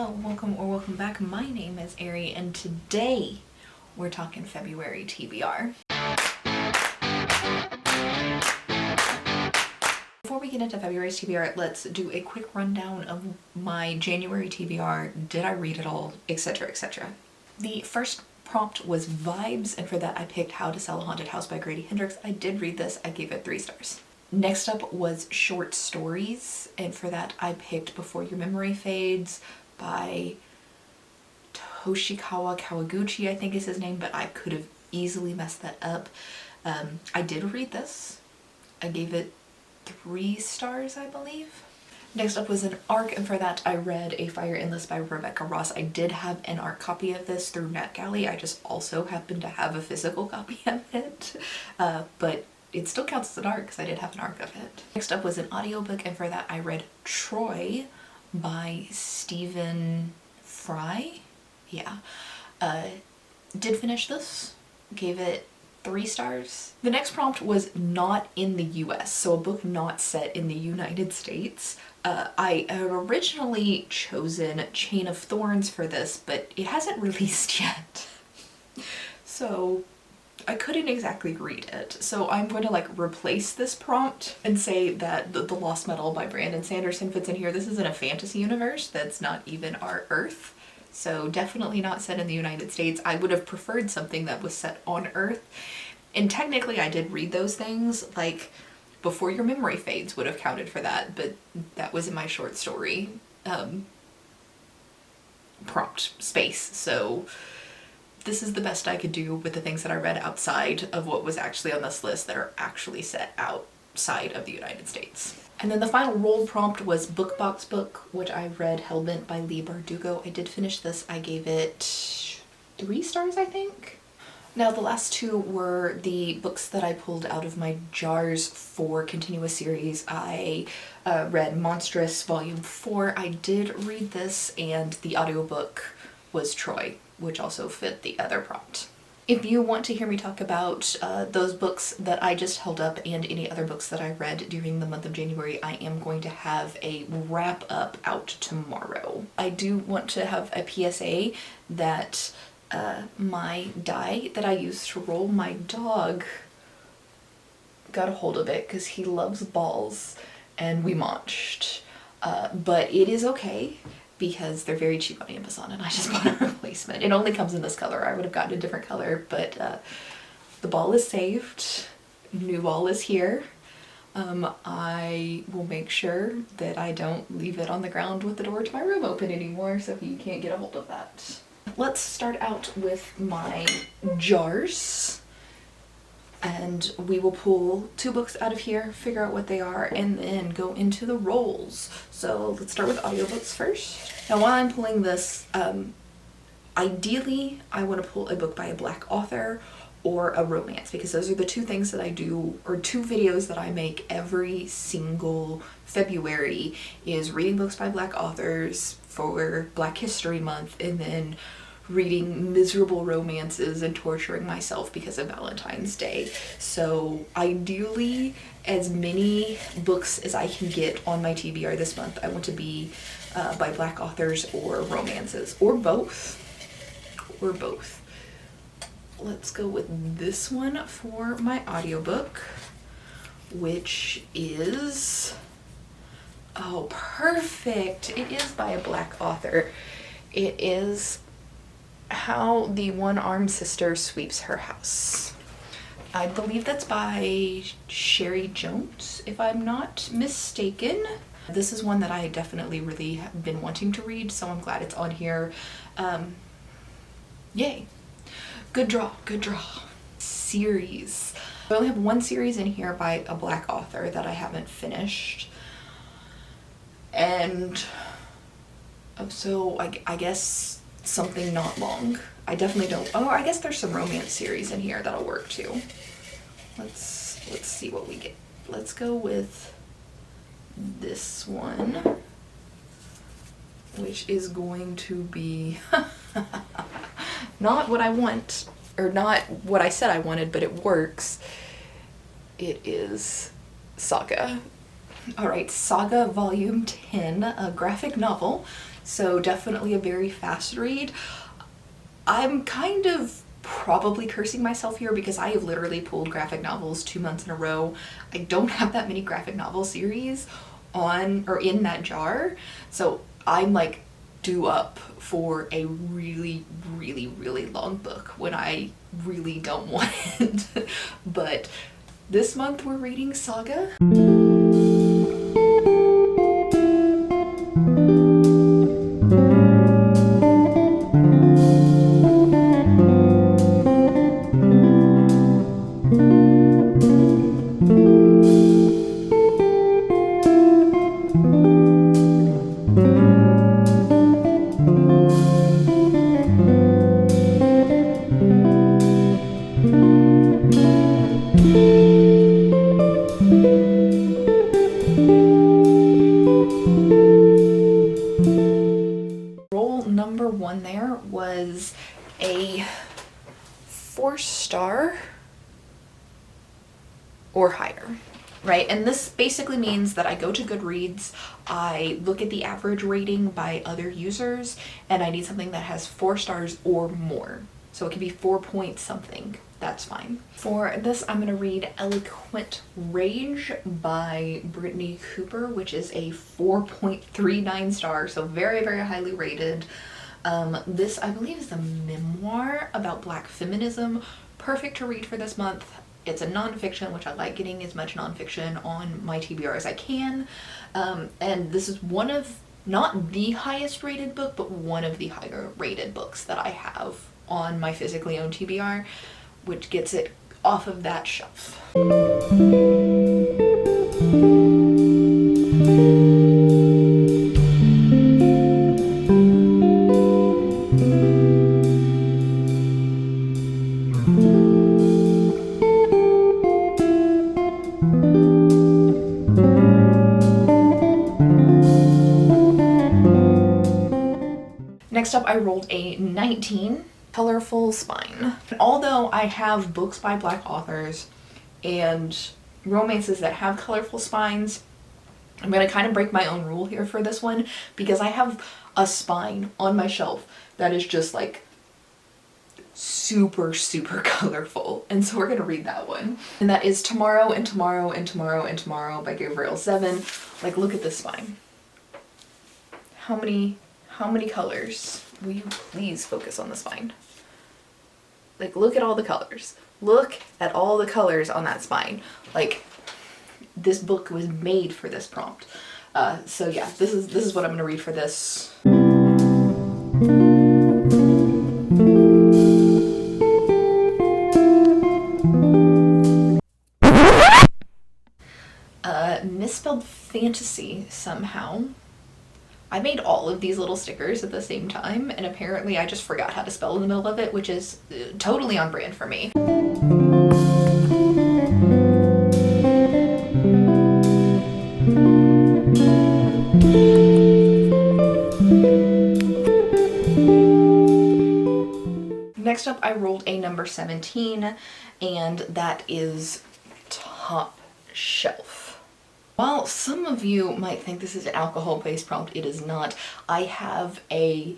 Hello, welcome back. My name is Ari, and today we're talking February TBR. Before we get into February's TBR, let's do a quick rundown of my January TBR. Did I read it all, etc, etc. The first prompt was vibes, and for that I picked How to Sell a Haunted House by Grady Hendrix. I did read this. I gave it 3 stars. Next up was short stories, and for that I picked Before Your Memory Fades by Toshikawa Kawaguchi, I think is his name, but I could have easily messed that up. I did read this. I gave it 3 stars, I believe. Next up was an ARC, and for that I read A Fire Endless by Rebecca Ross. I did have an ARC copy of this through NetGalley. I just also happened to have a physical copy of it, but it still counts as an ARC because I did have an ARC of it. Next up was an audiobook, and for that I read Troy by Stephen Fry. Yeah. Did finish this. Gave it 3 stars. The next prompt was not in the US, so a book not set in the United States. I had originally chosen Chain of Thorns for this, but it hasn't released yet. So I couldn't exactly read it. So I'm going to replace this prompt and say that the Lost Metal by Brandon Sanderson fits in here. This is in a fantasy universe that's not even our Earth. So definitely not set in the United States. I would have preferred something that was set on Earth. And technically I did read those things, like Before Your Memory Fades would have counted for that, but that was in my short story prompt space. So this is the best I could do with the things that I read outside of what was actually on this list that are actually set outside of the United States. And then the final rolled prompt was Book Box Book, which I read, Hellbent by Leigh Bardugo. I did finish this. I gave it 3 stars, I think. Now the last 2 were the books that I pulled out of my jars for continuous series. I read Monstrous Volume 4. I did read this, and the audiobook was Troy, which also fit the other prompt. If you want to hear me talk about those books that I just held up and any other books that I read during the month of January, I am going to have a wrap up out tomorrow. I do want to have a PSA that my die that I use to roll, my dog got a hold of it because he loves balls and we matched. But it is okay, because they're very cheap on Amazon and I just bought a replacement. It only comes in this color. I would have gotten a different color, but the ball is saved. New ball is here. I will make sure that I don't leave it on the ground with the door to my room open anymore, so he can't get a hold of that. Let's start out with my jars. And we will pull 2 books out of here, figure out what they are, and then go into the rolls. So let's start with audiobooks first. Now while I'm pulling this, ideally I want to pull a book by a Black author or a romance, because those are the 2 things that I do, or 2 videos that I make every single February, is reading books by Black authors for Black History Month, and then reading miserable romances and torturing myself because of Valentine's Day. So ideally, as many books as I can get on my TBR this month, I want to be by Black authors or romances, or both. Or both. Let's go with this one for my audiobook, which is, oh perfect, it is by a Black author. It is How the One-Armed Sister Sweeps Her House. I believe that's by Sherry Jones, if I'm not mistaken. This is one that I definitely really have been wanting to read, so I'm glad it's on here. Yay. Good draw, good draw. Series. I only have 1 series in here by a Black author that I haven't finished. And so I guess something not long. I definitely don't, oh, I guess there's some romance series in here that'll work too. Let's see what we get. Let's go with this one, which is going to be not what I want, or not what I said I wanted, but it works. It is Saga. Alright, Saga Volume 10, a graphic novel. so definitely a very fast read. I'm kind of probably cursing myself here because I have literally pulled graphic novels 2 months in a row. I don't have that many graphic novel series on or in that jar, so I'm like due up for a really long book when I really don't want it. But this month we're reading Saga. Roll number 1 there was a 4-star or higher, right? And this basically means that I go to Goodreads, I look at the average rating by other users, and I need something that has 4 stars or more. So it can be 4 point something. That's fine. For this, I'm gonna read Eloquent Rage by Brittany Cooper, which is a 4.39 star, so very highly rated. This, I believe, is a memoir about Black feminism. Perfect to read for this month. It's a nonfiction, which I like getting as much nonfiction on my TBR as I can. And this is one of, not the highest rated book, but one of the higher rated books that I have on my physically owned TBR, which gets it off of that shelf. Next up, I rolled a 19, Colorful Spine. Although I have books by Black authors and romances that have colorful spines, I'm gonna kind of break my own rule here for this one because I have a spine on my shelf that is just like super colorful, and so we're gonna read that one. And that is Tomorrow and Tomorrow and Tomorrow and Tomorrow by Gabrielle Zevin. Like, look at this spine. How many colors? Will you please focus on the spine? Like, look at all the colors. Look at all the colors on that spine. Like, this book was made for this prompt. So yeah, this is what I'm gonna read for this. Misspelled Fantasy somehow. I made all of these little stickers at the same time, and apparently I just forgot how to spell in the middle of it, which is totally on brand for me. Next up, I rolled a number 17, and that is Top Shelf. While some of you might think this is an alcohol-based prompt, it is not. I have a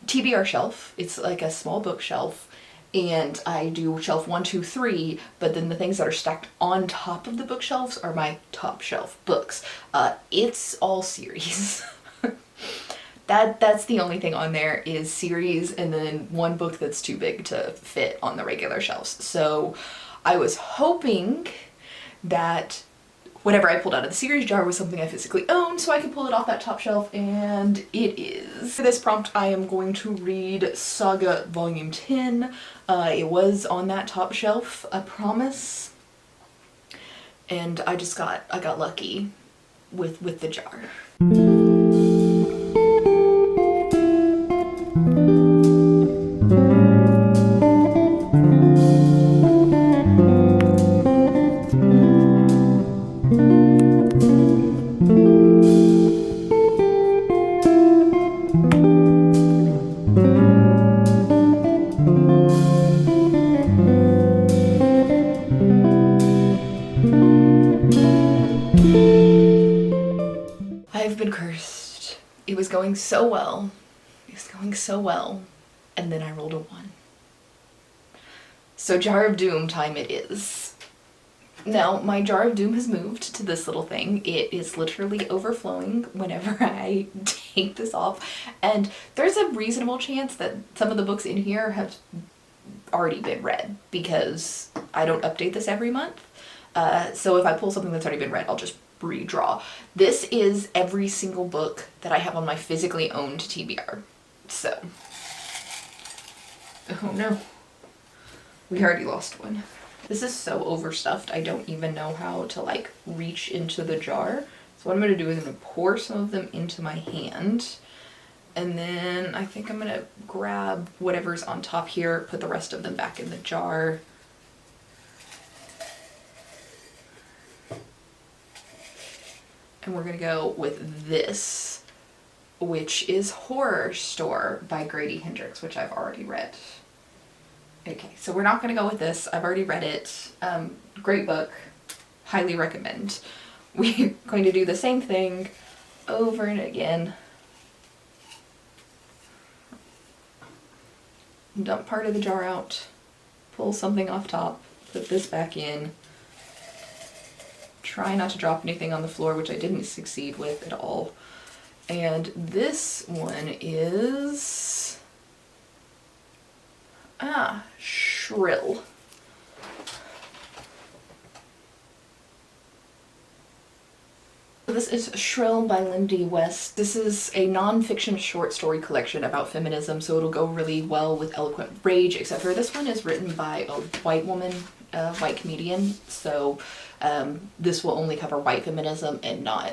TBR shelf. It's like a small bookshelf, and I do shelf 1, 2, 3, but then the things that are stacked on top of the bookshelves are my top shelf books. It's all series. That's the only thing on there is series, and then one book that's too big to fit on the regular shelves. So I was hoping that whatever I pulled out of the series jar was something I physically owned, so I could pull it off that top shelf, and it is. For this prompt, I am going to read Saga Volume 10. It was on that top shelf, I promise. And I got lucky with the jar. going so well. It was going so well. And then I rolled a 1. So Jar of Doom time it is. Now, my Jar of Doom has moved to this little thing. It is literally overflowing whenever I take this off. And there's a reasonable chance that some of the books in here have already been read because I don't update this every month. So if I pull something that's already been read, I'll just redraw. This is every single book that I have on my physically owned TBR. So, oh no, we already lost one. This is so overstuffed, I don't even know how to like reach into the jar. So what I'm gonna do is I'm gonna pour some of them into my hand. And then I think I'm gonna grab whatever's on top here, put the rest of them back in the jar. And we're gonna go with this, which is Horror Store by Grady Hendrix, which I've already read. Okay, so we're not gonna go with this. I've already read it. Great book, highly recommend. We're going to do the same thing over and again. Dump part of the jar out, pull something off top, put this back in. Try not to drop anything on the floor, which I didn't succeed with at all. And this one is Shrill. This is Shrill by Lindy West. This is a non-fiction short story collection about feminism, so it'll go really well with Eloquent Rage, except for this one is written by a white woman, a white comedian, so this will only cover white feminism and not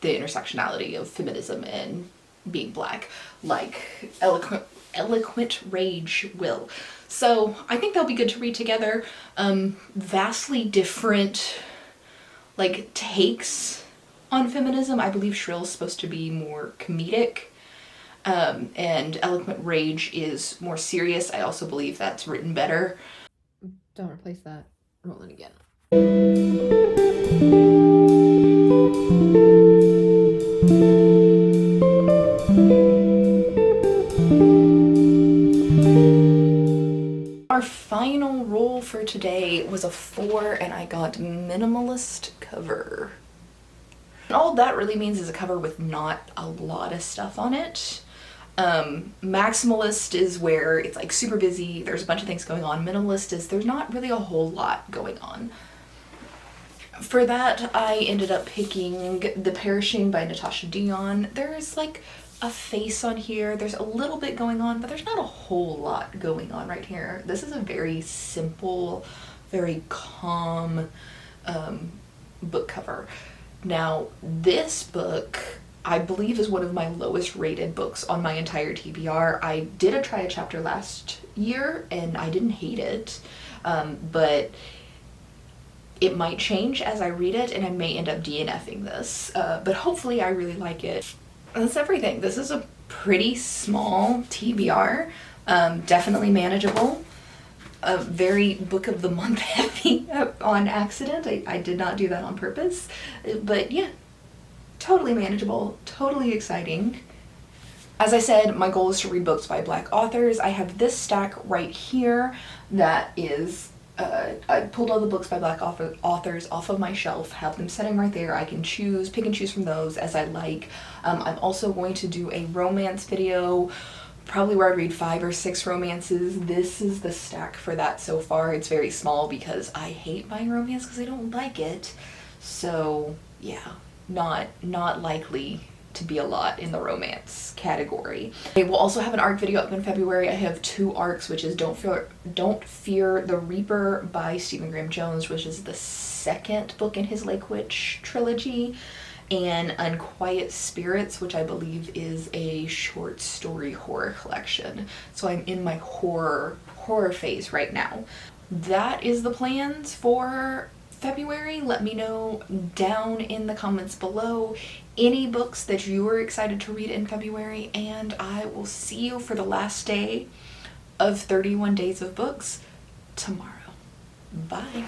the intersectionality of feminism and being black, like Eloquent Rage will. So I think they'll be good to read together. Vastly different like takes on feminism. I believe Shrill's supposed to be more comedic, and Eloquent Rage is more serious. I also believe that's written better. Don't replace that. Roll it again. Our final roll for today was a 4, and I got Minimalist cover. And all that really means is a cover with not a lot of stuff on it. Maximalist is where it's like super busy, there's a bunch of things going on. Minimalist is there's not really a whole lot going on. For that, I ended up picking The Perishing by Natasha Dion. There's like a face on here, there's a little bit going on, but there's not a whole lot going on right here. This is a very simple, very calm book cover. Now, this book, I believe, is one of my lowest rated books on my entire TBR. I did try a chapter last year and I didn't hate it, but it might change as I read it and I may end up DNFing this, but hopefully I really like it. That's everything. This is a pretty small TBR, definitely manageable. A very book of the month heavy on accident. I did not do that on purpose, but yeah, totally manageable, totally exciting. As I said, my goal is to read books by Black authors. I have this stack right here that is, I pulled all the books by Black authors off of my shelf, have them sitting right there. I can pick and choose from those as I like. I'm also going to do a romance video, probably where I read 5 or 6 romances. This is the stack for that so far. It's very small because I hate buying romance because I don't like it. So yeah, not likely to be a lot in the romance category. I will also have an ARC video up in February. I have 2 ARCs, which is Don't Fear the Reaper by Stephen Graham Jones, which is the 2nd book in his Lake Witch trilogy, and Unquiet Spirits, which I believe is a short story horror collection. So I'm in my horror phase right now. That is the plans for February. Let me know down in the comments below any books that you are excited to read in February, and I will see you for the last day of 31 Days of Books tomorrow. Bye.